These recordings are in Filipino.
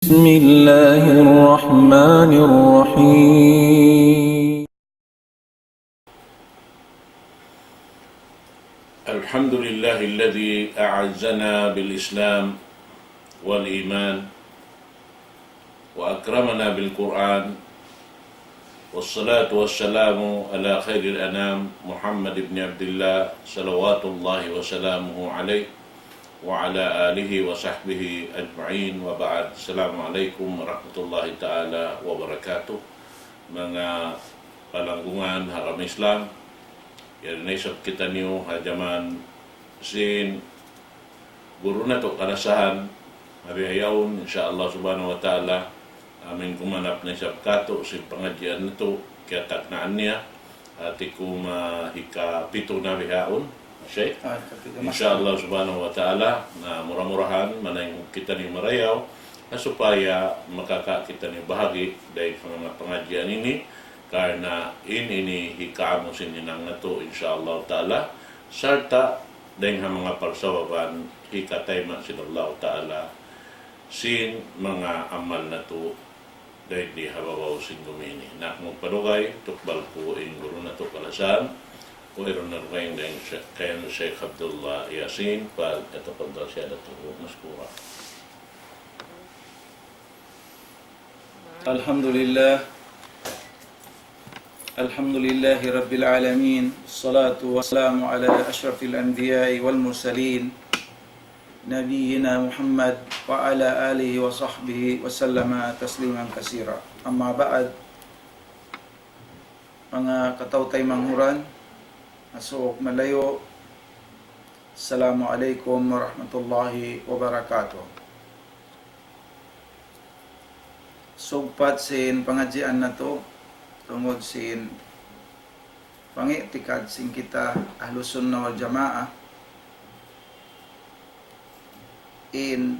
بسم الله الرحمن الرحيم. الحمد لله الذي أعزنا بالإسلام والإيمان وأكرمنا بالقرآن، والصلاة والسلام على خير الأنام محمد بن عبد الله صلوات الله وسلامه عليه وعلى آله وصحبه أجمعين وبعد. السلام عليكم warahmatullahi ta'ala wabarakatuh. Mga palanggungan haram Islam, yan naisap kita niyo hajaman sin guru na to kalasahan habihayaon insyaallah subhanahu wa ta'ala amin kumanap na isap kato sin pengajian nito kaya taknaan niya ati kumahika pito na bihaon Syekh insyaallah subhanahu wa ta'ala na murah-murahan manay kita ni marayaw na supaya makaka kita ni bahagi dahil mga pengajian ini karena ini hikamo sininang na to insyaallah ta'ala sarta dahil mga parsawaban hikatay man sinallahu ta'ala sin mga amal na to dahil di hababaw sin gumini na kung padugay tukbal po in guru na to kalasan o iron na rin dahil kaya na Sheikh Abdullah Yasin pal ito pagdal siya na to maskura. Alhamdulillah Alhamdulillahi Rabbil Alamin. Salatu wassalamu ala ashrafil anbiya'i wal mursalin Nabiyyina Muhammad wa ala alihi wa sahbihi wa sallama tasliman kasira. Amma ba'd, mga katawtay manghuran, asuok malayo, Assalamualaikum warahmatullahi wabarakatuh. Sugpat sin pangajian na to tungod sin pangitikad sin kita Ahlus Sunnah wal Jamaah in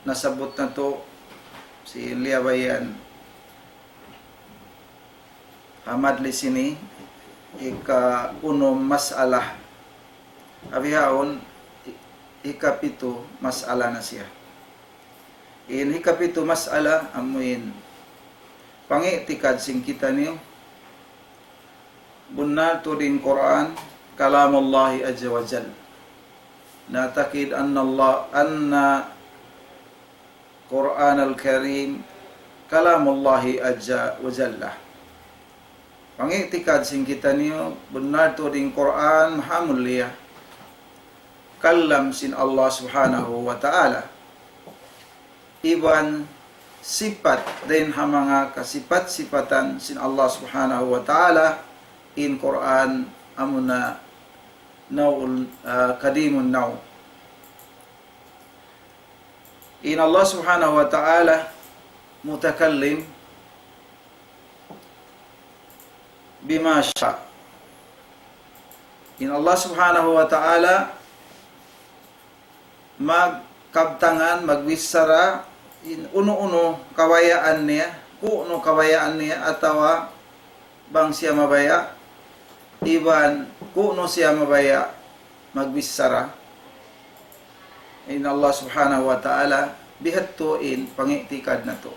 nasabot na to si liabayan Hamad Lisini ika unom masalah abihaon ikapito masala na siya in ikapito masala amuin pangitikad sing kita niyo bunna turin Quran kalamullahi azza wa jal natakid anna Quran al-Karim kalamullahi azza wa jalla. Pangitikad sing kita niyo bunna turin Quran mahamuliyah kalam sin Allah subhanahu wa ta'ala iban sifat din ha mga kasipat-sipatan sin Allah subhanahu wa ta'ala in Quran amuna nawul kadimun naw in Allah subhanahu wa ta'ala mutakallim bima sya in Allah subhanahu wa ta'ala magkabtangan magwisara in uno-uno kawayaan niya, kuno kawayaan niya atawa bang siya mabaya, iban kuno siya mabaya magbisara. In Allah subhanahu wa ta'ala bihattuin pangitikad na to.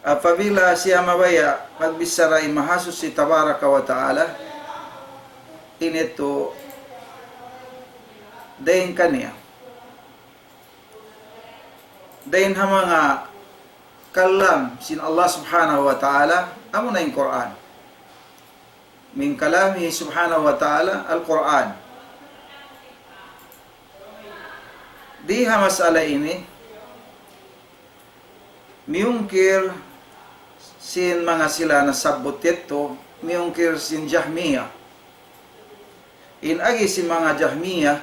Apabila siya mabaya magbisara imahasus si tabaraka wa ta'ala inito dahin kaniya dahin ha mga kalam sin Allah subhanahu wa ta'ala amo na yung Quran min kalami subhanahu wa ta'ala al-Quran di ha masala ini miyungkir sin mga sila na sabot ito miyungkir sin Jahmiyah in agi si mga Jahmiyah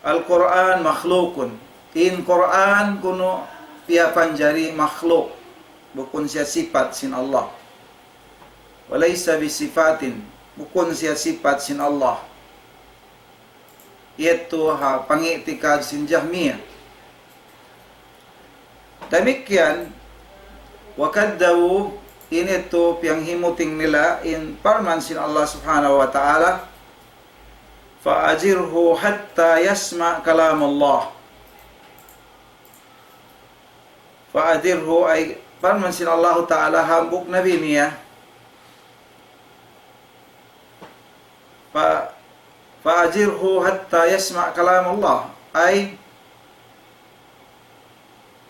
al-Quran makhlukun in Quran kuno pia panjari makhluk bukun siya sifat sin Allah walaysa bisifatin bukun siya sifat sin Allah ito ha pangitikad sin Jahmiyah demikian wakaddawu in ito piyang himuting nila in parman sin Allah subhanahu wa ta'ala fa'ajirhu hatta yasma kalam Allah fa'adirhu ay parman sin Allah Ta'ala hambuk nabi niya fa'ajirhu hatta yasma' kalam Allah ay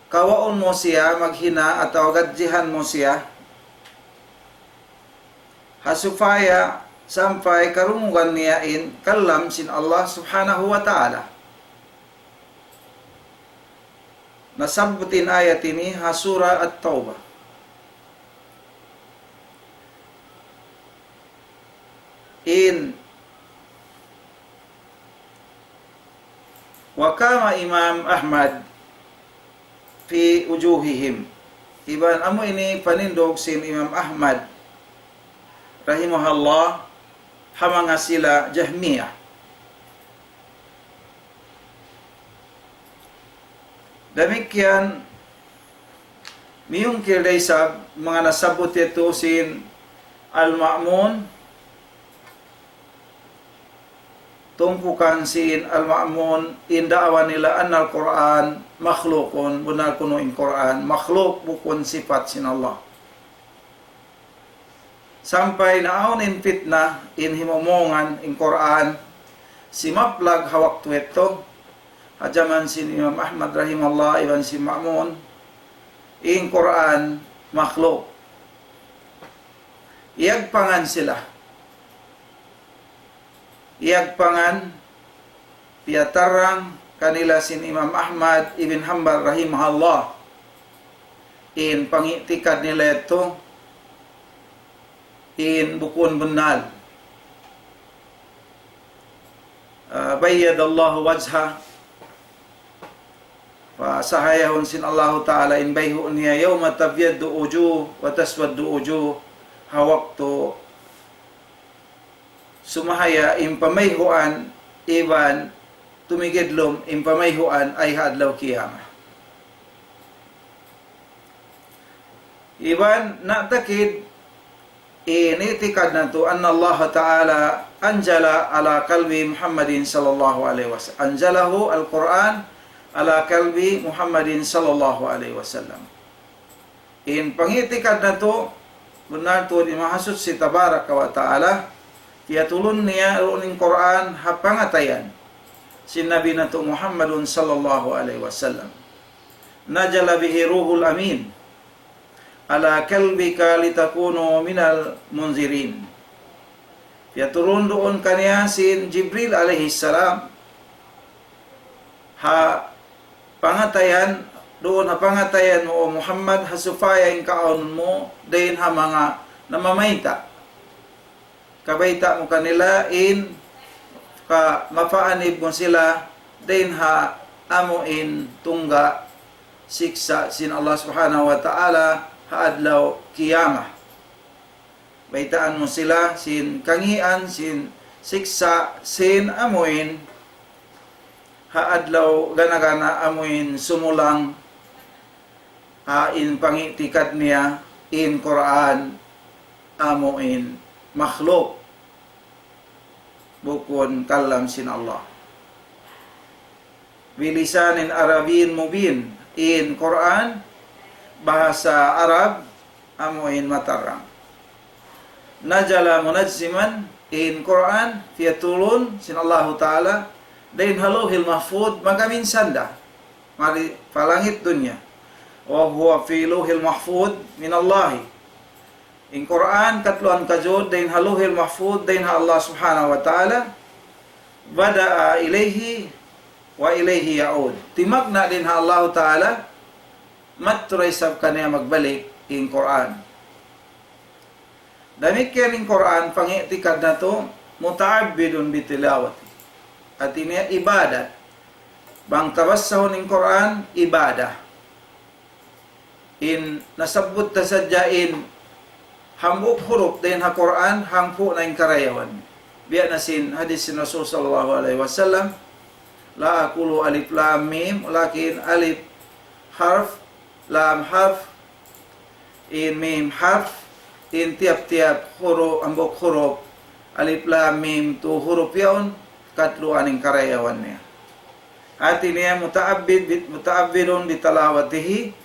kawaon mo siya maghina atau gadjihan mo siya hasupaya sampai karungan niyain kalam sin Allah subhanahu wa ta'ala. Nasabutin ayat ini hasura at-taubah. In wakama Imam Ahmad fi ujuhihim. Iban amo ini panindog sin Imam Ahmad rahimahullah hamanga sila Jahmiyah. Demikian miyungkir day sa mga nasabot ito sin Al-Ma'mun tungkukan sin Al-Ma'mun indaawan nila anna Al-Quran makhlukun benar kuno in Quran makhluk bukun sifat sin Allah sampai naon in fitnah in himomongan in Quran simaplag hawak tuweto hajaman sin Imam Ahmad rahimallah iban si Ma'mun in Quran makhluk iagpangan sila iagpangan piatarang kanila sin Imam Ahmad ibn Hanbal rahimahullah in pangitikad nila ito in bukun benal bayyadallahu wajha fa sahayahun sin Allah Ta'ala in bayhu niya yawma tabyaddu ujuh wa taswaddu ujuh hawakto sumahaya in pamayhuan iban tumigidlom in pamayhuan ay hadlaw kiyama iban natakid initikad na to anna Allah Ta'ala anjala ala kalbi Muhammadin sallallahu alaihi wasallam anjalahu al-Quran ala kalbi Muhammadin sallallahu alaihi wasallam in pangitikad na to benar to di mahasud si tabaraka wa ta'ala tiatulun niya uning Quran hapangatayan si Nabi na to Muhammadun sallallahu alaihi wasallam najala bihi ruhul amin ala kalbika litakunu minal munzirin. Ya turun doon kaniya sin Jibril alaihi salam ha pangatayan doon ha pangatayan mo o Muhammad hasufaya in kaon mo dayon ha mga namamayta kabayta mo kanila in ka mapaanib mo sila dayon ha amuin tungga siksa sin Allah subhanahu wa ta'ala haadlaw kiyama. Baitaan mo sila sin kangian, sin siksa, sin amuin haadlaw gana-gana amuin sumulang in pangitikad niya in Quran amuin makhluk bukun kalam sin Allah bilisanin Arabin mubin in Quran bahasa Arab amuin matarang najala munajziman in Quran fiatulun sin Allah Ta'ala dain haluhil mahfud magamin sanda mari palangit dunya wa huwa fi luhil mahfud min Allah in Quran katluan kajud dain haluhil mahfud dain Allah subhanahu wa ta'ala bada'a ilaihi wa ilaihi ya'ud timagna din Allah Ta'ala matturay sab kaniya magbalik in Quran. Demikian in Quran pangitikad na to muta'abbidun bitilawati at ini ibadat bang tabassahon in Quran ibadah in nasabut tasadyain hambuk huruf din ha Quran hangpo na in karayawan biya na sin hadis sin Rasul sallallahu alaihi wasallam la aqulu alif lam mim lakin alif harf lam harf in mim harf in tiap-tiap huruf ambok huruf alif lam mim tu huruf yaun katluan ing karayawan niya at niya muta'abbidun bitalawatihi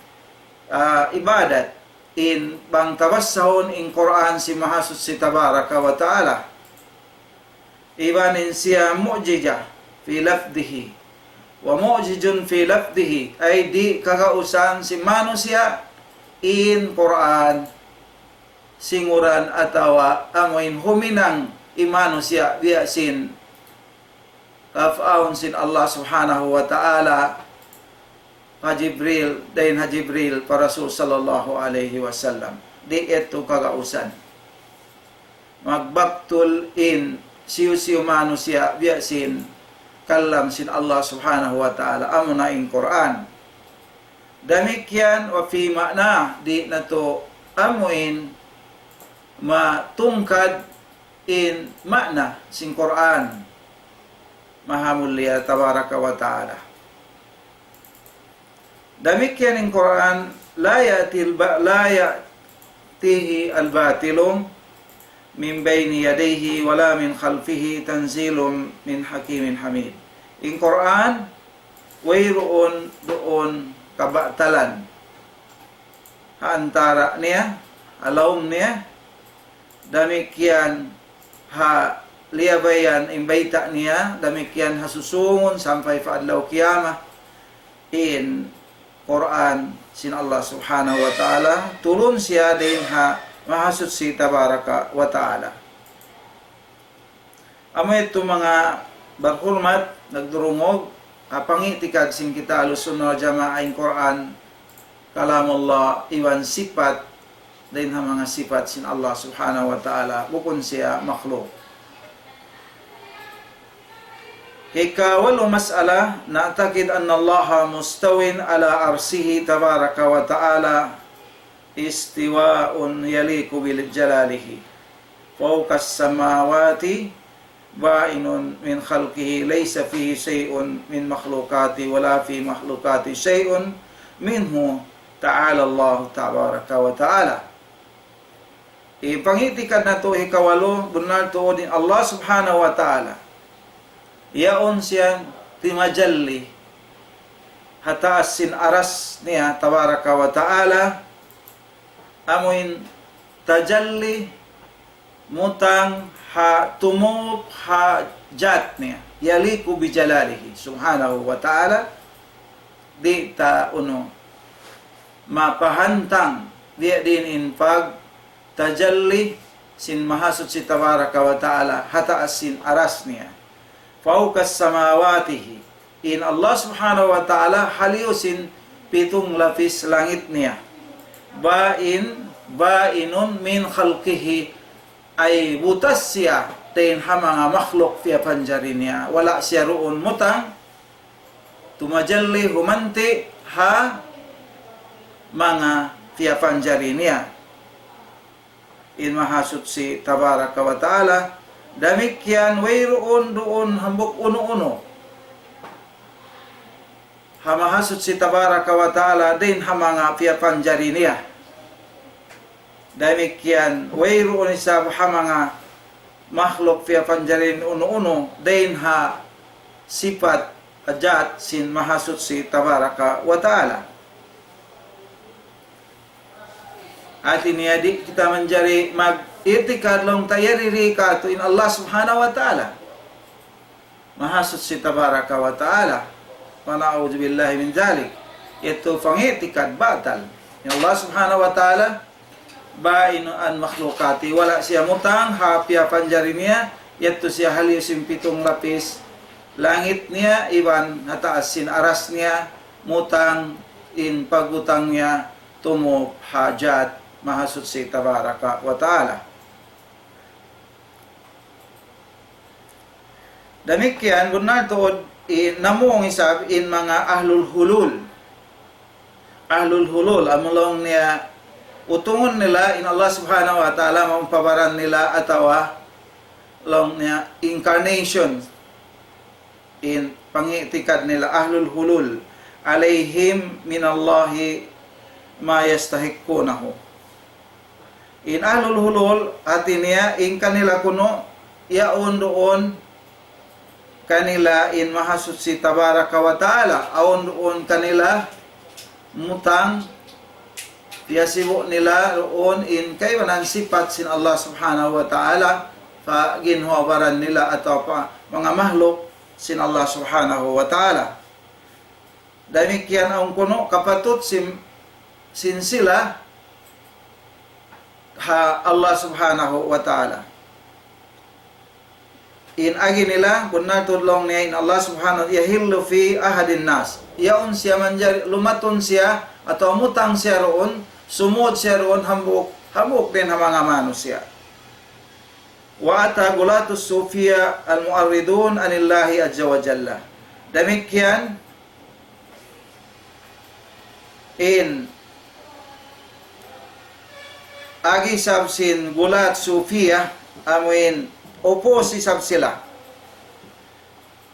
ibadat in bang tawassahon in Quran si mahasud si tabaraka wa ta'ala. Ibanin siya mu'jijah fi lafdihi wa mu'jijun fi lafdihi ay di kakausan si manusia in Quran singuran atawa amoin huminang imanusia biya sin kafaun sin Allah subhanahu wa ta'ala ha Jibril dain ha Jibril para Rasul sallallahu alaihi wasallam di ito kakausan magbaktul in siyo manusia biya sin kalam sin Allah subhanahu wa ta'ala amuna in Quran. Demikian wa fi makna di nato amuin matungkad in makna sin Quran maha mulia tabaraka wa ta'ala. Demikian in Quran la ya'tihi al-batilum min baini yadayhi wala min khalfihi tanzilum min hakimin hamid. In Quran wayroon doon kabatalan antara niya alawm niya demikian ha liabayan imbaita niya demikian hasusungon sampai faadlaw kiyamah in Quran sin Allah subhanahu wa ta'ala tulun siya din ha mahasud si tabaraka wa ta'ala. Amo ito mga baghulmat nagdurungog pangitikad sing kita alusunno jama'aing Quran kalamullah iwan sifat din ha mga sifat sin Allah subhanahu wa ta'ala bukun siya makhluk. Ikawalu mas'ala na'takid anna Allah mustawin ala arsihi tabaraka wa ta'ala istiwa'un yaliku bil jalalihi fawqa as-samawati ba'inun min khalqihi laysa fihi shay'un min makhlukati wala fi makhlukati shay'un minhu ta'ala Allah tabaraka wa ta'ala. Ipangitikan na to ikawalo benar to din Allah subhanahu wa ta'ala yaon siyang timajalli hataas sin aras niya tabaraka wa ta'ala amuin tajalli mutang ha tumop ha jat niya yaliku bijalalihi subhanahu wa ta'ala di ta uno mapahantang dia din in pag tajalli sin mahasud si tabaraka wa ta'ala hataas sin aras niya faukas samawatihi in Allah subhanahu wa ta'ala haliusin pitong lapis langit niya bainun min khalqihi ay butas siya tin ha mga makhluk fiya panjari niya wala siya roon mutang tumajalli humanti ha mga fiya panjari niya in mahasud si tabaraka wa ta'ala damikyan wayroon doon hambok uno-uno hamahasud si tabaraka wa ta'ala din ha mga fiya panjari niya demikian wayroon isa ha mga makhluk fiya panjari uno-uno din ha sifat ajat sin mahasud si tabaraka wa ta'ala. At iniadik kita menjadi mag-itikad long tayariri ka in Allah subhanahu wa ta'ala mahasud si tabaraka wa ta'ala wa na'udzu billahi min dzalik itu pangitikad batal in Allah subhanahu wa ta'ala bainu an makhlukati wala siya mutang hapya panjari niya yaitu siya haliusin pitong lapis langit niya iban hataas sin aras niya mutang in pagutang niya tumop hajat mahasud si tabaraka wa ta'ala. Demikian benar tuod namuong isab in mga ahlul hulul amulong niya utungon nila in Allah subhanahu wa ta'ala mampabaran nila atawa long niya incarnation in pangitikad nila ahlul hulul alayhim minallahi ma yastahiqunahu in ahlul hulul hati niya in kanila kuno yaon doon kanila in mahasud si tabaraka wa ta'ala aon doon kanila mutang Piyasibo nila roon in kaywanan sipat sin Allah subhanahu wa ta'ala pa ginhawaran nila atau pa mga mahluk sin Allah subhanahu wa ta'ala. Demikian ang kuno kapatut sin sila ha Allah subhanahu wa ta'ala. In agi nila kung natudlong niya in Allah subhanahu yahillu fi ahadin nas. Yaon siya manjari lumatun siya atau mutang siya roon, sumud siya roon hambuk din mga manusia. Wa ata gulatus sufiya al-mu'arridun anillahi azza wa jalla. Demikian in agi sabsin gulat sufiya amuin opos sab sila.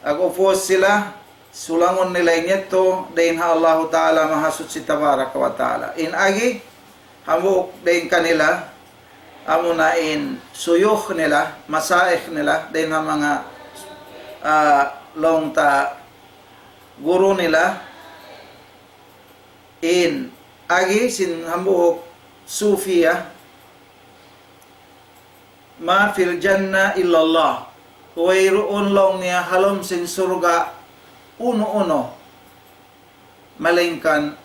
Ag opos sila sulangon nila inyeto dahin ha Allah Ta'ala mahasud si tabaraka wa ta'ala. In agi hambuk dahin kanila amunain suyuh nila, masaih nila, din ang mga longta guru nila, in agi sin hambuhok sufiya, ma fil janna illallah, wayroon long niya halom sin surga, uno-uno, malingkan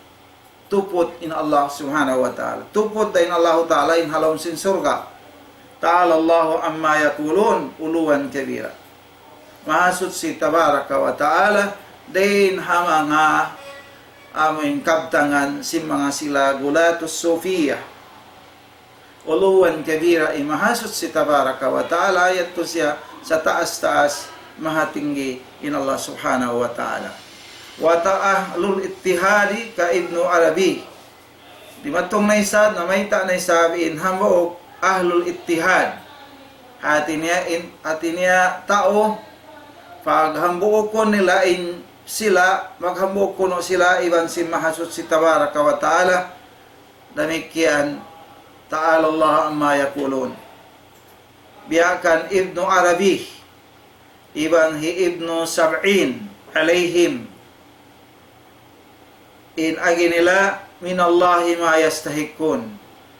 tupot in Allah subhanahu wa ta'ala. Tupot in Allah ta'ala in halom sin surga. Ta'ala Allahu amma yakulun uluan kabira. Mahasud si tabaraka wa ta'ala din hamanga amin kabtangan si mga sila gulatus sufiya. Uluan kabira imahasud si tabaraka wa ta'ala yato siya sa taas-taas mahatinggi in Allah subhanahu wa ta'ala. Wa ta'ahlul ittihadi ka Ibnu Arabi. Di matong naisad na may ta naisabiin hambok ahlul ittihad. Hati niya tao pag hambok ko nila in sila maghambok ko no sila iban si mahasud si tabaraka wa ta'ala. Demikian ta'ala Allah amma yakulun. Biyakan Ibnu Arabi iban hi Ibnu Sab'in alayhim in agi nila minallahi ma yastahikun.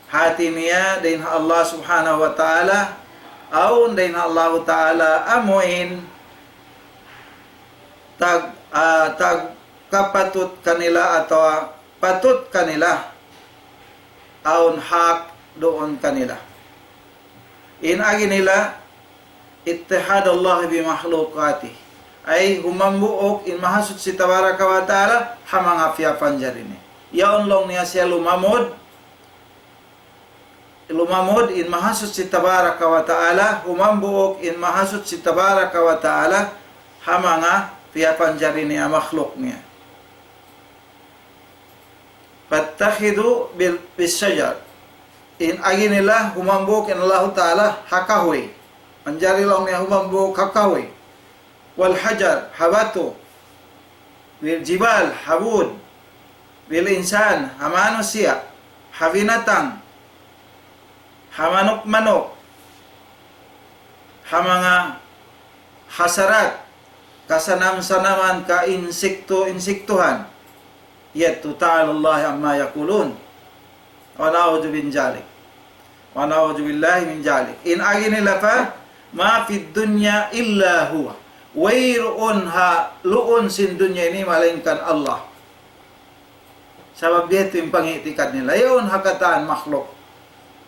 Hati niya din Allah subhanahu wa ta'ala aun din Allah ta'ala amuin tag kapatut kanila atau patut kanila aun hak doon kanila. In agi nila ittihad Allah bi mahlukati ay humambuok in mahasud si tabaraka wa ta'ala hamanga fiya panjarini. Yaon long niya siya lumamod in mahasud si tabaraka wa ta'ala humambuok in mahasud si tabaraka wa ta'ala hamanga fiya panjarini ang makhluk niya. Pattakhidu bisajar in agi nila humambuok in Allah ta'ala hakahoy. Panjari long niya humambuok hakahoy. Wal hajar habatu wil jibal habud wil insan hamanusia habinatang hamanok-manok hamanga hasarat kasanam-sanaman ka insektuhan yaitu ta'ala Allah amma yakulun wa na'udzu bin jalik wa na'udzu billahi min jalik. In agi nila pa ma fid dunya illa huwa wayroon ha luon sin dunya ini malingkan Allah. Sabab dito yung pangitikad nila. Yaon hakataan makhluk.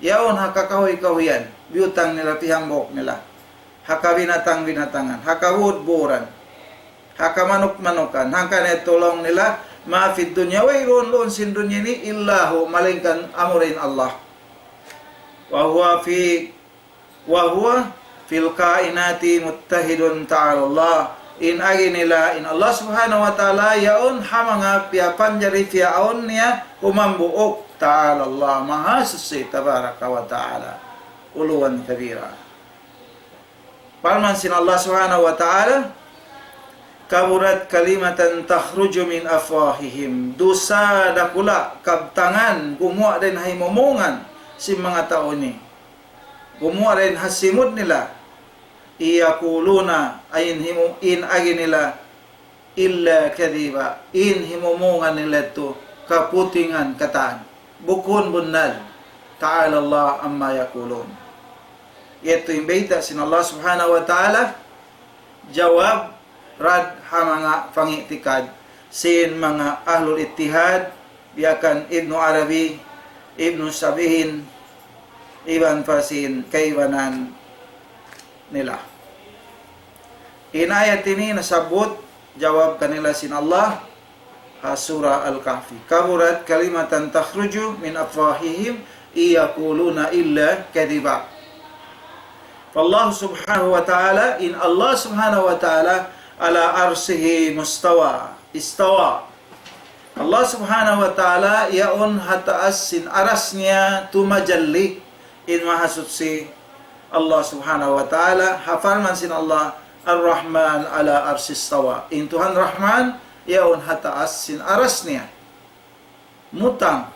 Yaon hakakahoy-kahoyan. Biyutang nila tihambok nila. Hakabinatang-binatangan. Hakawud-buran. Hakamanok-manokan. Hangkan tulong nila. Maafid dunya. Wayroon luon sin dunya ini illahu malingkan amurin Allah. Wahuwa fil kainati muttahidun ta'ala Allah. In agi nila in Allah subhanahu wa ta'ala yaon hamanga piapan jari fiaon niya humambuok ta'ala Allah mahasusi tabaraka wa ta'ala uluan kabira. Palman sin Allah subhanahu wa ta'ala kaburat kalimatan takhruju min afwahihim dosa dakula kabtangan gumawa din himomongan si mga tao ni gumawa rin hasimod nila iyakuluna ayin in agi nila illa kadhiba in himumungan nila to kaputingan kataan bukun bunnal. Ta'ala Allah amma yakulun. Ito yung beta sin Allah subhanahu wa ta'ala jawab rad ha mga pangitikad sin mga ahlul ittihad biakan Ibnu Arabi, Ibnu Sabihin, Ibn Fasin, kaiwanan nila. Inayat ini nasabot jawab kanila sin Allah surah Al-Kahfi. Kaburat kalimatan takhruju min afwahihim iyaquluna illa kadiba. Allah subhanahu wa ta'ala in Allah subhanahu wa ta'ala ala arsihi mustawa istawa. Allah subhanahu wa ta'ala yaon hataas sin arasnya tumajalli in mahasud si Allah subhanahu wa ta'ala hafalman sin Allah Ar-Rahman ala arsis tawa. In Tuhan Rahman, yaon hataas sin aras niya. Mutang.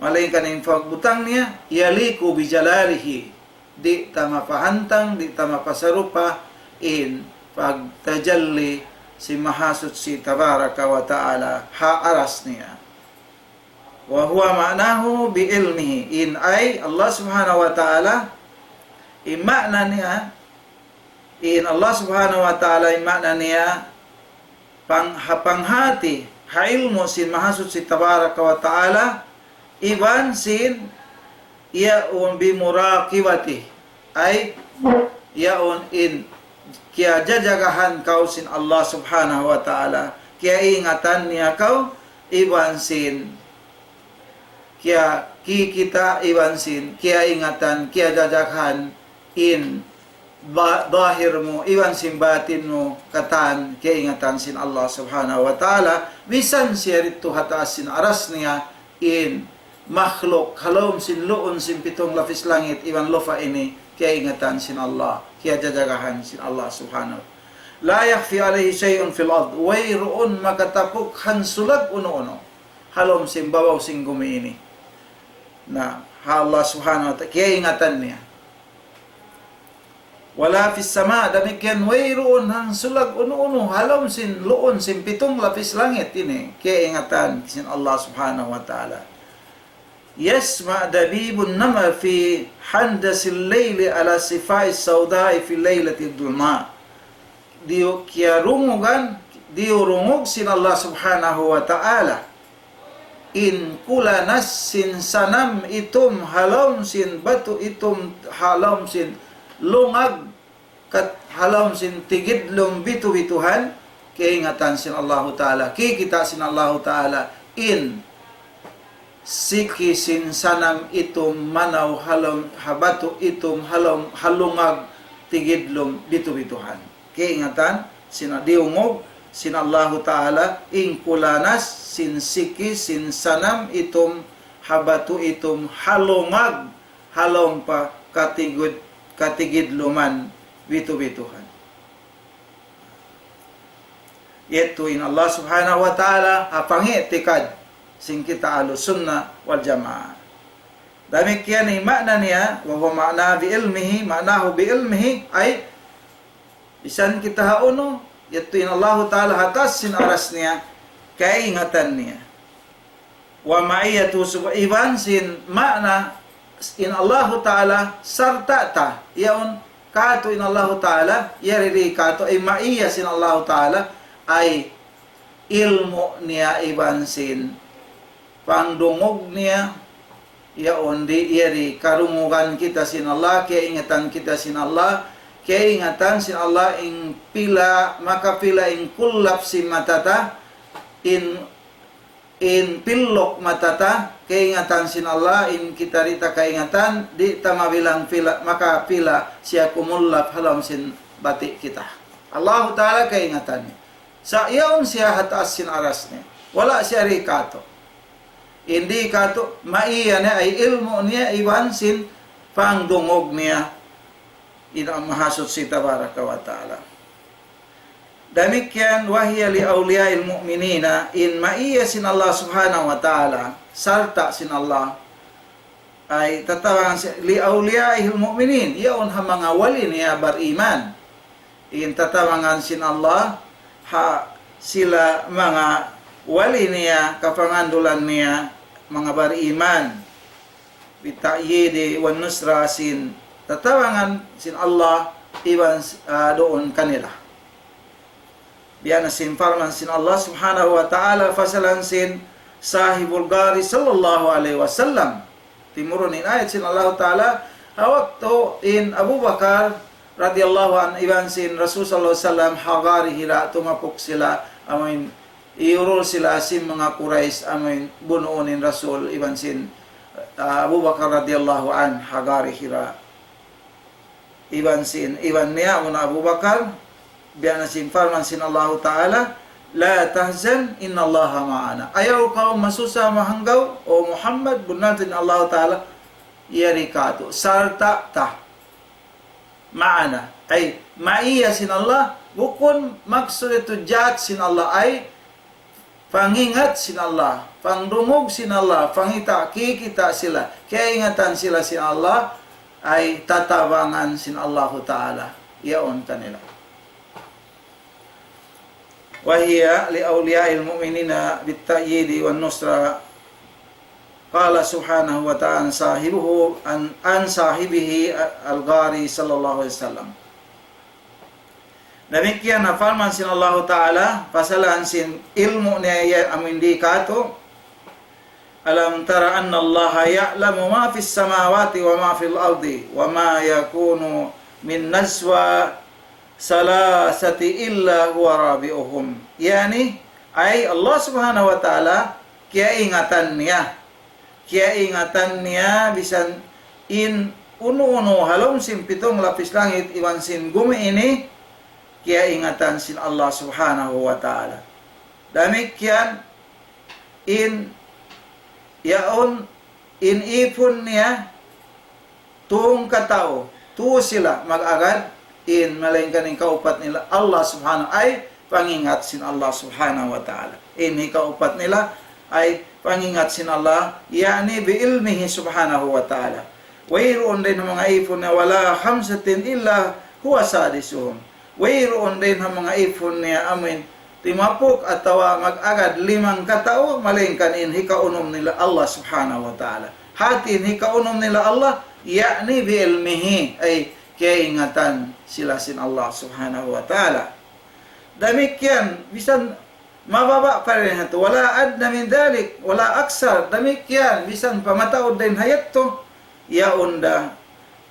Malay ka ng pagbutang niya, yaliku bijalalihi. Di tama pahantang, di tama pasarupa, in pagtajalli si mahasut si tabaraka wa ta'ala, ha aras niya. Wa huwa ma'nahu bi ilmihi. In ay, Allah subhanahu wa ta'ala, ima'na niya, in Allah subhanahu wa ta'ala imana niya panghati hailmo sin mahasud si tabaraka wa ta'ala iban sin yaon bimuraqibati ay yaon in kaya jajagahan kau sin Allah subhanahu wa ta'ala kaya ingatan niya kau iban sin kaya kikita iban sin kaya ingatan kaya jajagahan in dahir mo, iwan sin batin mo, katan, kaingatan sin Allah subhanahu wa ta'ala, bisan siya rito hataas sin aras niya, in makhluk, halom sin luon sin pitong lapis langit, iwan lufa ini, kaingatan sin Allah, kaya jajagahan sin Allah subhanahu. La yakfi alaihi syai'un fil ard, wayroon makatapok hansulag uno-uno, halom sin babaw sin gumi ini. Na, Allah subhanahu wa ta'ala, kaingatan niya. Wala fis sama demikian wayroon hang sulag uno-uno halom sin luon sin pitong lapis langit ini kaya ingatan sin Allah subhanahu wa ta'ala. Yasma dabibun nama fi handasil layli ala sifai saudai fi laylati dhulma. Dio kaya rungugan dio rungug sin Allah subhanahu wa ta'ala in kulanas sin sanam itum halom sin batu itum halom sin lungag kat halom sin tigidlong bitu-bituhan kaingatan sin Allah ta'ala kikita sin Allah ta'ala in siki sin sanam itum manaw halom habatu itum halom halungag tigidlong bitu-bituhan kaingatan sin diungog sin Allah ta'ala in kulanas sin siki sin sanam itum habatu itum halungag halom pa katigidluman bitu-bituhan. Ito in Allah subhanahu wa ta'ala hapangitikad sing kita ahlus sunnah wal jamaah. Demikian makna niya wa huwa ma'na bi ilmihi ma'nahu bi ilmihi ay bisan kita hauno ito in Allah ta'ala hatas sin aras niya kaingatan niya. Wa ma'iyatu subhanahu sin makna in Allah ta'ala sartata yaon kato in Allah ta'ala yariri kato ay maiya sin Allah ta'ala ay ilmu niya iban sin pangdungog niya yaon di yari karungugan kita sin Allah kaya ingatan kita sin Allah kaya ingatan sin Allah ing pila maka pila ing kullap sin matata in pillok matata kaingatan sin Allah in kita rita kaingatan di tamabilang pila maka pila siya kumullap halam sin batik kita Allah ta'ala kaingatan sa iyaon siya hataas sin aras niya wala siya rikato hindi kato maiya niya ay ilmu niya iban sin pangdungog niya ina mahasud si tabaraka wa ta'ala. Demikian wahya li awliya'il mu'minina in maiya sin Allah subhanahu wa ta'ala sarta sin Allah ay tatawangan li awliya'il mu'minin yaon ha mga wali niya bariman in tatawangan sin Allah ha sila mga wali niya kapangandulan niya mga bariman bita'yidi wan nusra sin tatawangan sin Allah iban doon kanila. Biyan sin farman sin Allah subhanahu wa ta'ala fasalan sin sahibul gari sallallahu alaihi wasallam. Timurun in ayat sin Allah ta'ala hawakto in Abu Bakar radhiyallahu an iban sin Rasul sallallahu alaihi wasallam hagari hila tumapok sila amin iurol sila sin mga Quraysh amin bunuonin Rasul iban sin Abu Bakar radhiyallahu an hagari hira iban niya una Abu Bakar biyan sin farman sin Allah Ta'ala la tahzan inna Allah ma'ana. Ayaw kau masusa mahanggaw o Muhammad bunatin Allah Ta'ala yarikatu sarta ta ma'ana ay maiya sin Allah bukun maksud itu jat sin Allah ay pangingat sin Allah, pangdungog sin Allah, pangita kikita sila, kaya ingatan sila sin Allah ay tatabangan sin Allah Ta'ala. Yaon kanila. Wahiya li awliya'il mu'minina bitta'yidi wan nusra qala subhanahu wa ta'ala sahibuhu an sahibihi al-Ghari sallallahu alaihi wasallam. Demikian na farman sin Allah Ta'ala pasalan sin ilmu niya amindi kato alam tara anna Allah ya'lamu ma fis samawati wa ma fil ardi wa ma yakunu min najwa salasati illa huwa rabi'uhum. Yani ay Allah Subhanahu wa Ta'ala kaya ingatan niya bisan in uno-uno halom sin pitong lapis langit iwan sin gumi ini kaya ingatan sin Allah Subhanahu wa Ta'ala. Demikian in ipon niya tuong katao tuo sila mag-agad in malaingkan ng kaupat nila Allah Subhanahu ay pangingat sin Allah Subhanahu wa Ta'ala. In kaupat nila ay pangingat sin Allah yani bi ilmihi Subhanahu wa Ta'ala. Wayroon din mga ipon na wala khamsatin illa huwa sadisuhum. Wayroon din ang mga ipon niya amin timapok atawa mag-agad 5 katao malingkan in hikaunom nila Allah Subhanahu wa Ta'ala. Hatin hikaunom nila Allah yakni bi ilmihi ay kaya ingatan sila sin Allah Subhanahu wa Ta'ala. Demikian bisan mababa pa rin ito. Wala adna min dalik, wala aksar. Demikian bisan pamataod din hayat to yaunda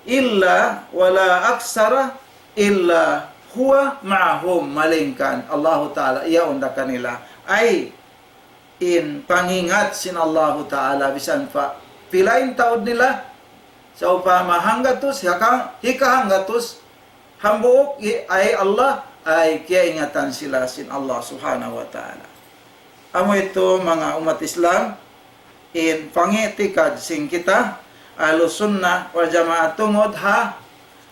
illa wala aksara illa huwa ma'ahum malingkan Allah Ta'ala yaunda kanila ay in pangingat sin Allah Ta'ala bisan pa pilain taod nila sa upama hanggatus hikahanggatus hambuok ay Allah ay kaya ingatan sila sin Allah Subhanahu wa Ta'ala. Amo ito mga umat Islam in pangitikad sing kita Ahlussunnah wal Jamaah tungod ha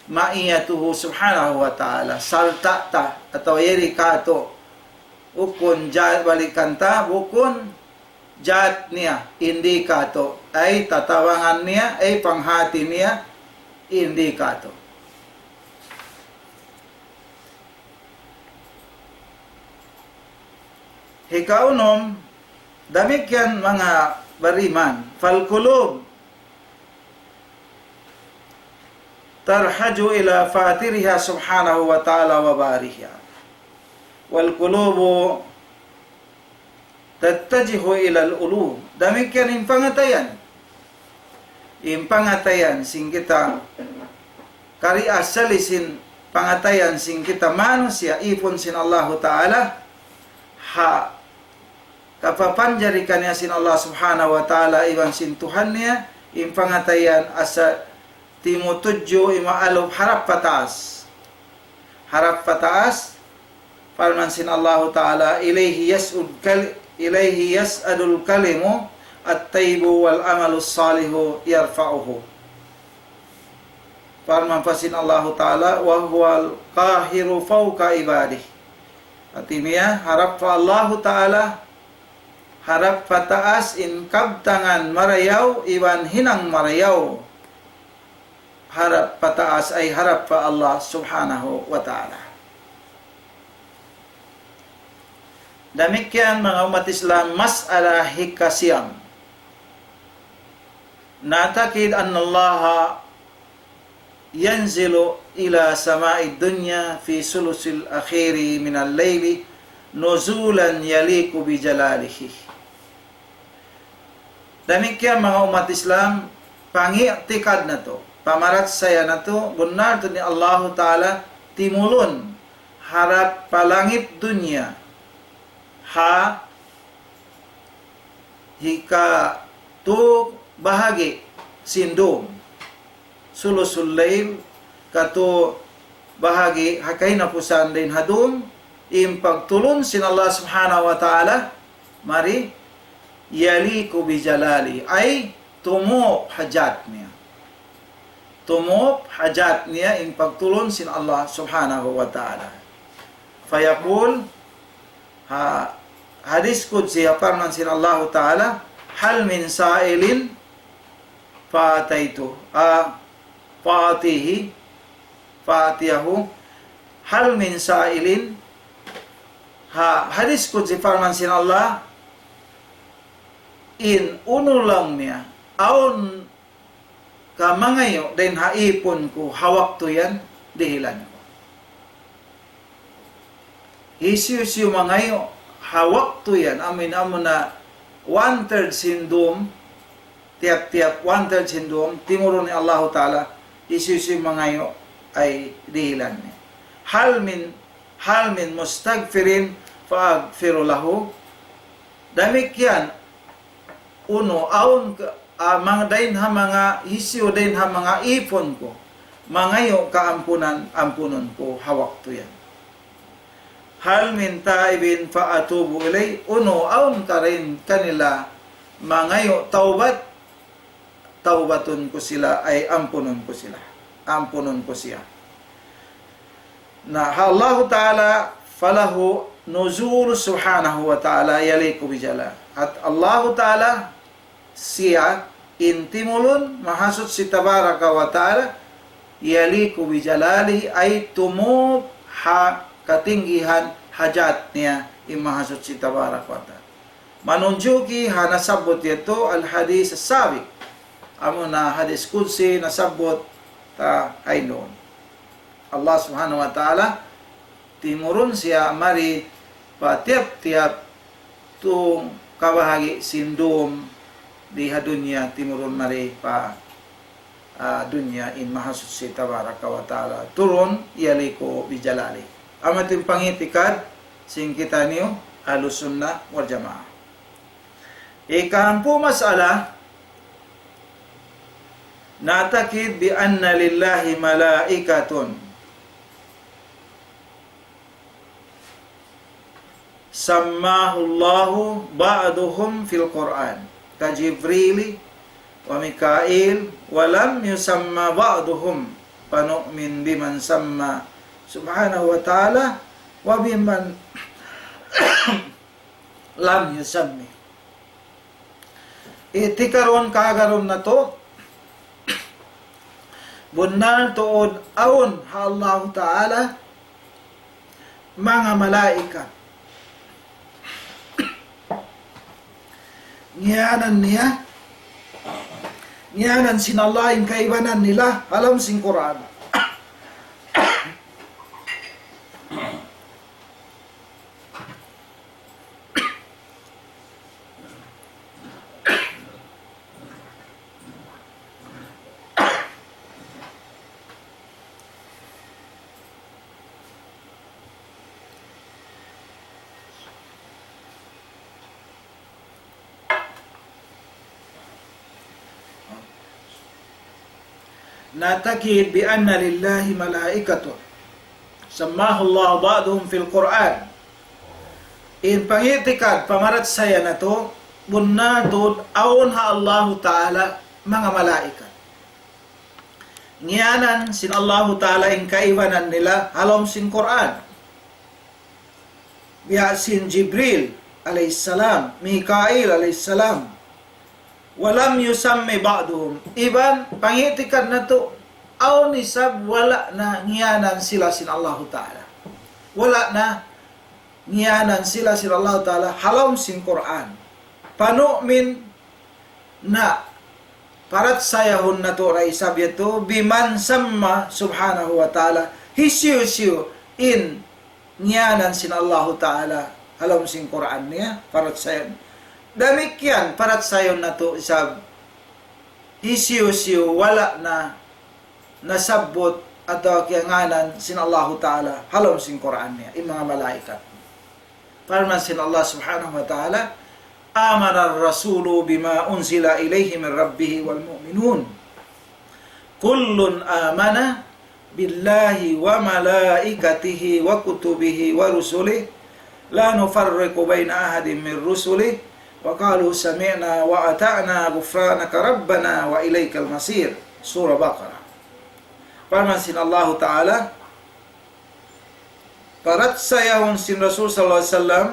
maiyatuhu Subhanahu wa Ta'ala saltata atau yerikato ukun jat balikanta bukun jat niya indikato ay tatawangan niya ay panghati niya indikato. Hikaunom damikyan mga bariman falkulub tarhaju ila fatiriha Subhanahu wa Ta'ala wa bariha wal qulubu tattajihu ila al-ulub. Demikian impangatayan sing kita kari asalisin pangatayan sing kita manusia ipon sin Allah Ta'ala ha kapapanjarikan niya sin Allah Subhanahu wa Ta'ala iwan sin Tuhan niya impangatayan asa timutudyo imaalog harap pataas farman sin Allah Ta'ala ilayhi yas'adul kalimu at-tayyibu wal amalus salihu yarfa'uhu. Farman fasin Allah Ta'ala wa huwal qahiru fawqa ibadih. Artinya harap pa Allah Ta'ala harap pataas in kabtangan marayaw iban hinang marayaw. Harap pataas ay harap pa Allah Subhanahu wa Ta'ala. Demikian mga umat Islam mas'ala hikasiyam نعتقد أن الله ينزل إلى سماء الدنيا في ثلث الأخير من الليل نزولا يليق بجلاله. Demikian mga umat Islam, pangiktikad na to, pamarat saya na to, benar to ni Allah Ta'ala timulun harap palangit dunia ha hika tu bahagi sindum sulusul lail kato bahagi hakay na pusan din hadum impagtulun sin Allah Subhanahu wa Ta'ala mari yaliku bijalali ay tumop hajat niya. Tumop hajat niya in pagtulon sin Allah Subhanahu wa Ta'ala. Fayaqul hadis qudsi aparman sin Allah Ta'ala hal min sa'ilin fa'ataitu fa'atiyahu hal min sa'ilin hadis qudsi aparman sin Allah in unulang niya aun kamangayo din haipon ko hawak to yan dihilan ko. Isiyo mangayo hawak to yan amin amo na 1/3 sindom tiap-tiap 1/3 sindom timuro ni Allah Ta'ala isiyo mangayo ay dihilan niya. Hal min mustagfirin fa'agfiru lahu. Damikyan uno aun mga dain ha mga hisyo dain ha mga ipon ko mangayo ampunan ko hawak to yan. Hal min taibin fa atubu ilay uno aun karin kanila mangayo taubatun ko sila ay ampunan ko siya na Allah Ta'ala falahu nuzul subhanahu wa ta'ala yaliku bijala at Allah Ta'ala siya intimulun mahasud si tabaraka wa ta'ala yaliku bijalali ay tumub katinggihan hajat niya imahasud si tabaraka wa ta'ala. Manunjuki nasabot ito al hadis sabi amo na hadis qudsi nasabot ta ay noon Allah Subhanahu wa ta'ala timurun siya mari patiap-tiap tung kabahagi sindom di dunia timurun mari pa dunia in mahasud si tabaraka wa ta'ala turun yaliko bijalali amatin pangitikad sing kita niyo ahlus sunnah wal jamaah. Ikampu mas'ala natakid bi anna lillahi malaikatun sammahu Allahu ba'duhum fil Qur'an ka Jibril wa Mikail wa lam yusamma ba'duhum panu'min biman samma subhanahu wa ta'ala wa biman lam yusammi. Itikaron kagaron na to bunar tuod aun ha Allah Ta'ala mga malaikat Ngiyanan sinalain kaibanan nila alam sing Quran. Natakid bi anna lillahi malaikatun sammahu Allah ba'duhum fil Qur'an. In pangitikad pamarat saya na to bunadod aun ha Allah Ta'ala mga malaikat. Ngiyanan sin Allah Ta'ala in kaibanan nila halom sin Qur'an. Biya sin Jibril alayhissalam, Mikail alayhissalam. Walam yusammi ba'duhum. Iban, pangitikad na to, aw nisab, wala na ngiyanan sila sin Allah Ta'ala. Wala na ngiyanan sila sin Allah Ta'ala, halom sin Quran. Panu'min na parat sayahun na to ray sabyato biman samma subhanahu wa ta'ala hisyu in nyanan sin Allahu ta'ala alam sing Quran niya parat sayon damikyan parat sayon na to isab hisyu wala na nasabot atau kianganan sin Allahu ta'ala alam sing Quran niya yung mga malaikat parman sin Allah subhanahu wa ta'ala amana ar-rasulu bima unzila ilayhi min rabbih wal mu'minun kullun amana billahi wa malaikatihi wa kutubihi wa rusulihi la nufarriqu baina ahadin min rusulihi wa qalu sami'na wa ata'na ghufranaka rabbana wa ilaykal masir surah Baqarah parman sin Allah ta'ala parat sayahon sin Rasul sallallahu alaihi wasallam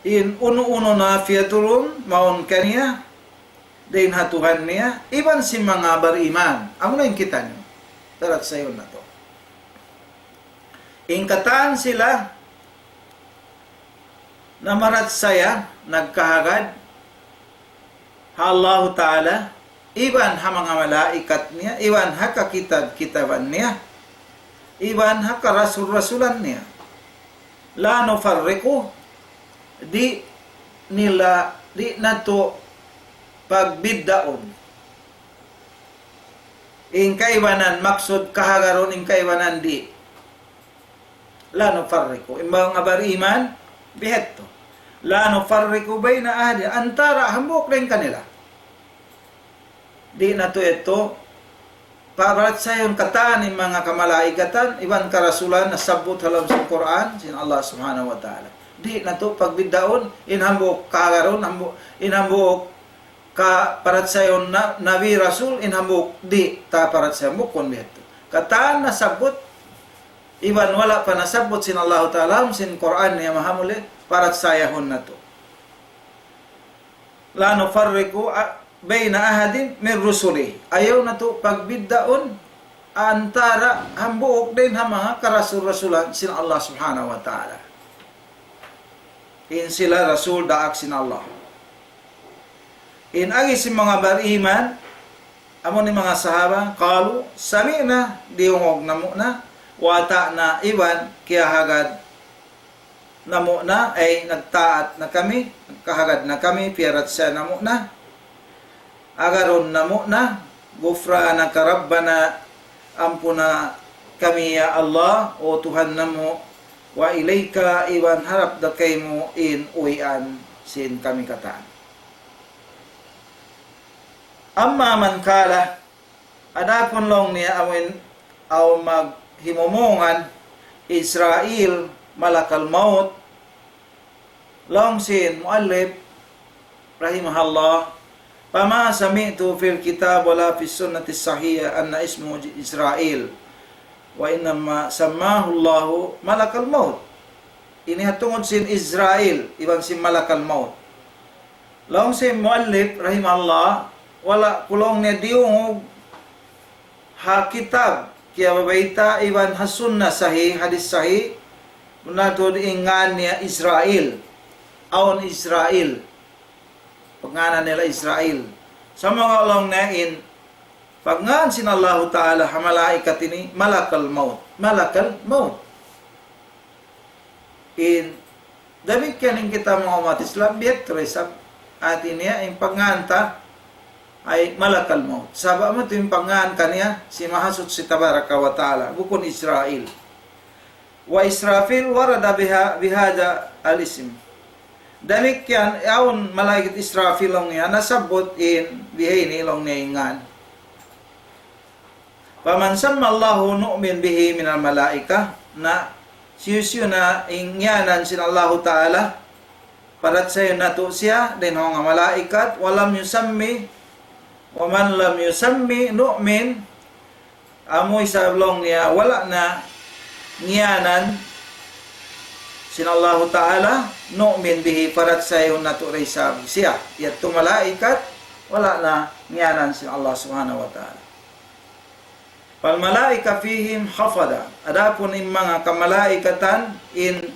in uno na fiatulun maun kaniya din hatuhan niya iban si mga bariman amo na yung kita niyo tarat sayon na to ingkatan sila na marat saya nagkahagad Allah Ta'ala iban ha mga malaikat niya iban ha kitaban niya iban ha rasul-rasulan niya la nufarriqu di nato pagbiddaon ing kaibanan maksud kahagaron ing kaibanan di la nufarriqu imbang abariman bihetto la nufarriqu baina ahadi antara hambok rin kanila di nato ito parat sayon kataan ng mga kamalaikatan iban karasulan na sabot halam sa Quran sin Allah subhanahu wa ta'ala di na to pagbiddaon inhambok kagaron inhambok ka parat sayon na nabi rasul inhambok di ta parat sayon mo kon beto kataan na sabot iban wala pa nasabot sin Allah ta'ala sin Quran niya mahamuli parat sayahon na to la nufarriqu baina ahadin min rusuli ayaw na to pagbiddaon antara hambok din ha mga karasul-rasulan sin Allah subhanahu wa ta'ala in sila rasul daak sin Allah in agi si mga bariman amo ni mga sahaba qalu sami'na diungog namo na wata na iwan kaya hagad namo na ay nagtaat na kami nagkahagad na kami piarat sa namo na agaron namo na gufranaka rabbana ampuna kami ya Allah o Tuhan namo wa ilayka iwan harap da kay mo in uwian sin kami kataan amma man kala adapon long niya awin aw maghimumongan Israel malakal maut long sin muallif rahimahullah pama sami'tu fil kitab wala fis sunnati sahihah anna ismu Israel wa inna sammahu Allahu malakal maut ini hatungod sin Israel iban sin malakal maut long sin muallif rahimahullah wala kulong niya diungog ha kitab kaya babaita iban ha sunnah sahih hadis sahih munatod ingan niya Israel aon Israel pangalan nila Israel sa mga ulong na in pagngan sin Allah Ta'ala ha malaikat ini malakal maut in damit kaning kita mga umat Islam biat resab atin niya in panganta ay malakal maut saba mo yung pangan kaniya si mahasut si tabaraka wa ta'ala bukun Israel wa Israfil warada bihada al-ism damit yan yaon malaikat Israfil long niya nasabot in bihini long niya paman samma Allahu nu'min bihi minal malaika na siyusyo na ingyanan sin Allah Ta'ala parat sayo na to siya din nga malaikat walam yusammi wa man lam yusammi nu'min amoy sa long niya wala na ngiyanan sin Allah Ta'ala nu'min bihi parat sayo na to resab siya yat to malaikat wala na ngiyanan sin Allah subhanahu wa ta'ala pal malaika fihim hafada adapun in mga kamalaikatan in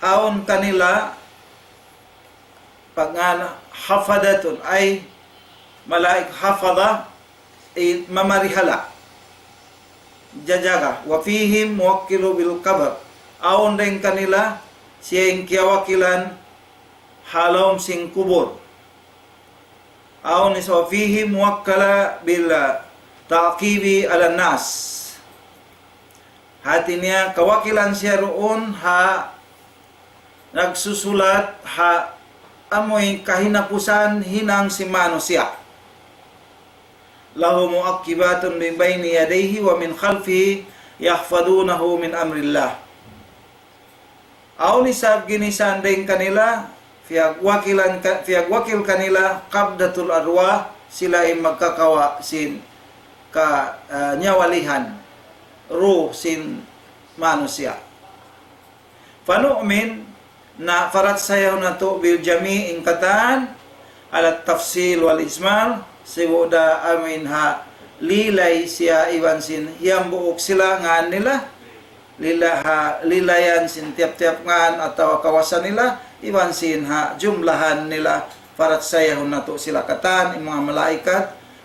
aon kanila pagngana hafadatun ay malaik hafadha mamarihala jajaga wa fihim muwakkilu bil qabr aon rin kanila siya yung kiyawakilan halom sing kubur aon is wa fihim muwakkala bil taqibi ala nas hati niya kawakilan siya roon nagsusulat amoy kahinapusan hinang si manusia lahu muakibatun min bayni yadayhi wa min khalfihi yahfadunahu min amrillah auni sab ginisan din kanila fiag wakil kanila qabdatul arwah sila ay magkakawa sin nyawalihan ruh sin manusia fanu'min na farat sayaw na to bil jami' ingkatan alat tafsil wal ijmal sibuda amin lilay siya iwan sin hiyang buok sila ngan nila lilayan sin tiap-tiap ngan atau kawasan nila iwan sin jumlahan nila farat sayahun na to sila katan yung mga malaikat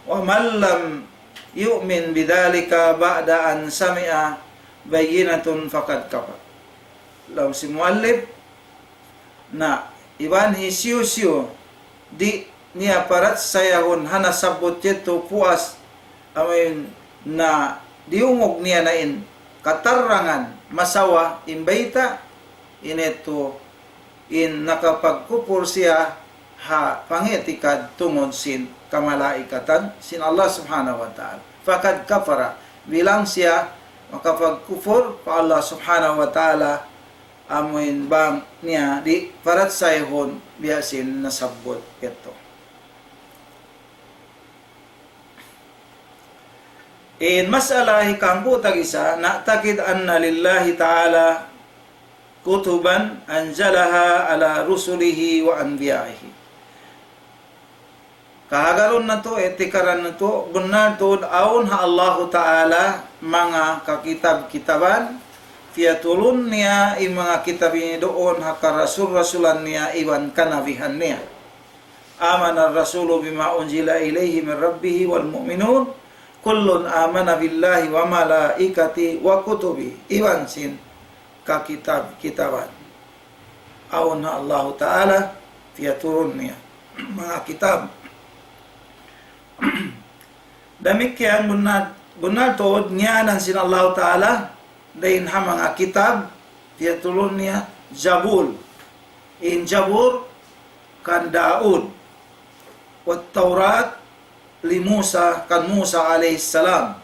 wa mallam yu'min bidalika ba'da an sami'a bayinatun faqad kafar law si muallif na iwan hisiyo di niya parat sayahon hanasabot ito puas amin na diungog niya na katarangan masawa imbayta ineto nakapagkupur siya pangitikad tungod sin kamalaikatan sin Allah subhanahu wa ta'ala fakad kafara bilang siya makapagkufur pa Allah subhanahu wa ta'ala amin bang niya di parat sayahon biyasin nasabot ito in mas'ala hikang butag isa na'takid anna lillahi ta'ala kutuban anjalaha ala rusulihi wa anbiya'ihi kahagaron na to etikaran na to benar to aun Allahu ta'ala mga kakitab-kitaban fiatulun niya mga kitab ini doon rasul-rasulan niya iwan kanabihan niya amana ar-rasulu bima unjila ilayhi min rabbihi wal mu'minun kullun amana billahi wa malaikati wa kutubi iwan sin ka kitab-kitaban aun na Allah Ta'ala fiaturun niya mga kitab demikian benar to nyanan sin Allah Ta'ala dain mga kitab fiaturun niya Jabul in Jabur kan Daud wat Taurat li Musa kan Musa alaihi salam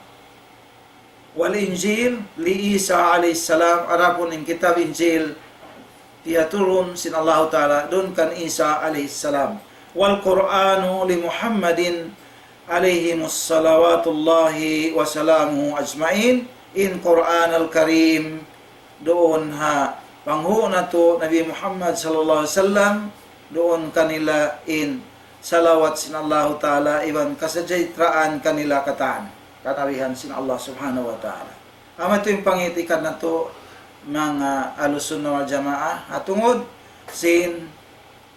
wal Injil li Isa alaihi salam arapun in kitab Injil tiya turun sin Allah Ta'ala dun kan Isa alaihi salam wal Qur'anu li Muhammadin alaihi salawatullahi wa salamuhu ajmain in Qur'an al-Karim doon panghuna to Nabi Muhammad sallallahu alaihi wasallam doon kanila in salawat sin Allah Ta'ala iwan kasajaitraan kanila kataan kanawihan sin Allah subhanahu wa ta'ala ama ito yung pangitikan na to mga alusunna wal jamaah atungod sin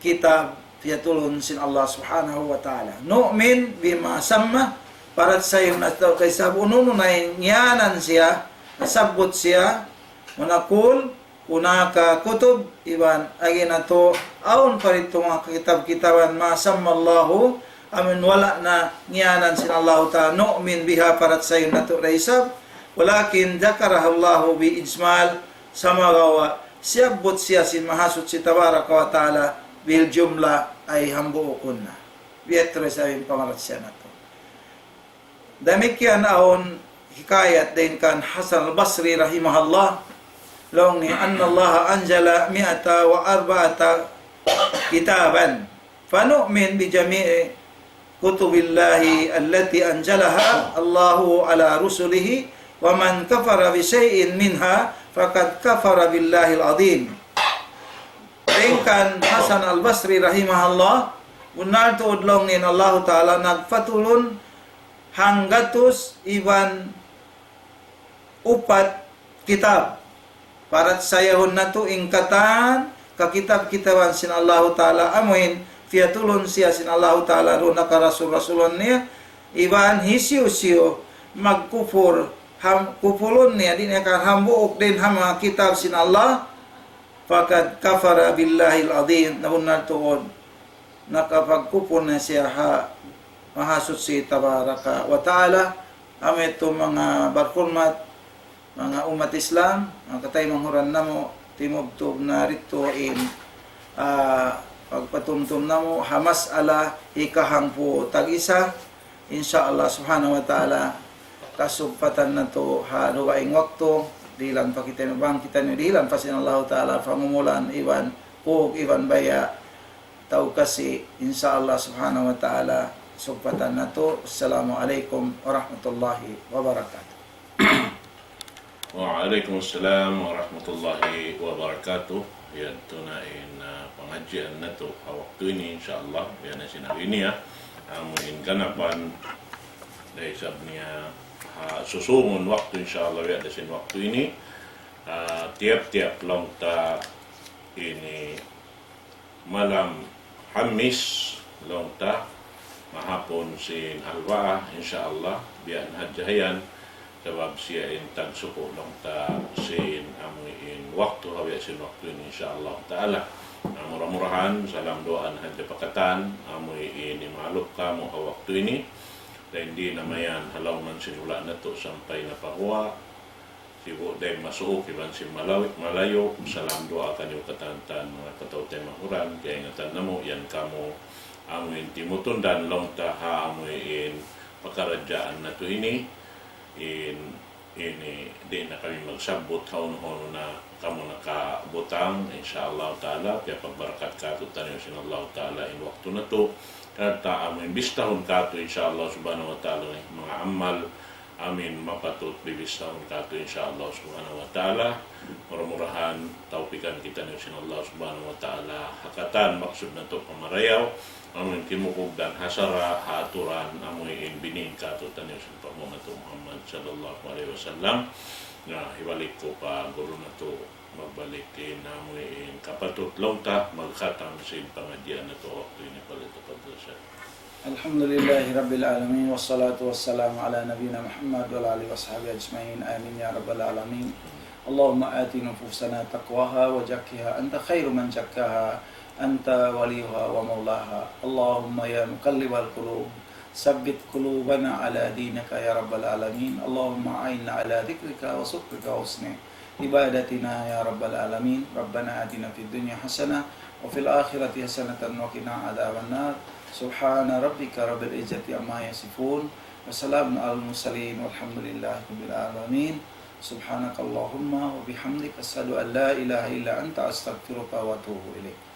kitab fiatulun sin Allah subhanahu wa ta'ala nu'min bima samma parat sayo na to kay sabununo na nyanan siya nasabot siya munakul unaka kutub iban agin ato aun parito mga kitab-kitaban masammallahu amin wala na ngiyanan sin Allah Ta'ala nu'min biha parat sayo na to raisab walakin dakarahallahu bi ijmal samagawa siyabot siya sin mahasut si tabaraka wa ta'ala bil jumla ay hambuukun na biyetro sabihin pamarat siya na to damikyan aon hikayat din kan Hasan al-Basri rahimahullah long ni anna Allah anjala 104 kitaban fanu'min bi jami'i kutubillahi allati anjalaha Allahu ala rusulihi wa man kafara bi syai'in minha faqad kafara billahi al-azim ringkan Hasan al-Basri rahimahullah unar tuod long ni Allah Ta'ala nagfatulun hanggatus iban upat kitab parat sayahon na to ingkatan kakitab-kitaban sin Allah Ta'ala amuin fiatulon siya sin Allah Ta'ala ro nakarasul-rasulan niya, iban hisiyo-siyo magkufur, kufulon niya, din niya hambuok din hama kitab sin Allah, fakad kafara billahil adhim, nabunan tuod, nakapagkupur na siya mahasot si Tabaraka wa Ta'ala. Amit to mga barkurmat, mga umat Islam, mga katay manghuran na mo, timubtob na rito in pagpatumtum na mo, hamas ala ikahang po tag-isa, insyaAllah subhanahu wa ta'ala, kasugpatan na to haruwaing wakto, dilan pa kita nubang kita nyo, dilan pa sinallahu ta'ala, pangumulan, iwan, kuk, iwan baya, tau kasi, insyaAllah subhanahu wa ta'ala, sugpatan na to. Assalamualaikum warahmatullahi wabarakatuh. Waalaikumsalam warahmatullahi wabarakatuh. Yan tunain pengajian na to waktu ini insyaallah yan na sinabi niya amuin ganapan dahil sabi niya susungon waktu insyaallah yan na sin waktu ini tiap-tiap long ta ini malam Hamis long ta mahapon sin Alwa insyaallah biyan hadjahayan sebab siya intag suko long ta sin amuin waktu hawi sin waktu ini insyaallah taala. Murah-murahan salam doan hadja pakatan amuy ini maluk kamu waktu ini dan di namayan halaw man sinula na to sampai na pahua sibo day masuok iban sin malayo salam doa kanyo katantan mga katawtay mahuran kaya ingatan namo yan kamo amuy timutun dan long ta ha amuy in pagkaradyaan na to ini ini di na kami magsabot haon-haon na kamu nakabutang insyaallah taala kaya pagbarakat kato tanyo sin Allah taala in waktu na to kata amin bistahon kato insyaallah subhanahu wa taala mga amal amin mapatut bibistahon kato insyaallah subhanahu wa taala murah-murahan taupikan kita ni sin Allah subhanahu wa taala hakatan maksud na to pamarayaw amin timukog dan hasara haaturan amoy in binin kato tanyo sin pamunato Muhammad sallallahu alaihi wasallam na ibalik ko pa guru na to magbalik din namin kapatut longta magkhatang sin pengajian na to waktu ini pala ito pagdasa. Alhamdulillahi Rabbil Alamin, wassalatu wassalamu ala nabina Muhammad wa alihi washabihi ajma'in, amin ya Rabbal Alamin. Allahumma ati nufusana taqwaha wa zakkiha anta khairu man zakkaha anta waliyuha wa maulaha. Allahumma ya muqallibal qulub sabbit qulubana ala dinika ya Rabbal Alamin. Allahumma a'inna ala dhikrika wa syukrika wa husni ibadatina ya Rabbal Alamin. Rabbana atina fid dunya hasanah wa fil akhirati hasanatan wa qina adzaban nar. Subhana rabbika rabbil izzati amma yasifun wa salamun alal mursalin walhamdulillahi rabbil alamin. Subhanakallahumma wa bihamdika asyhadu an la ilaha illa anta astaghfiruka wa atubu ilaik.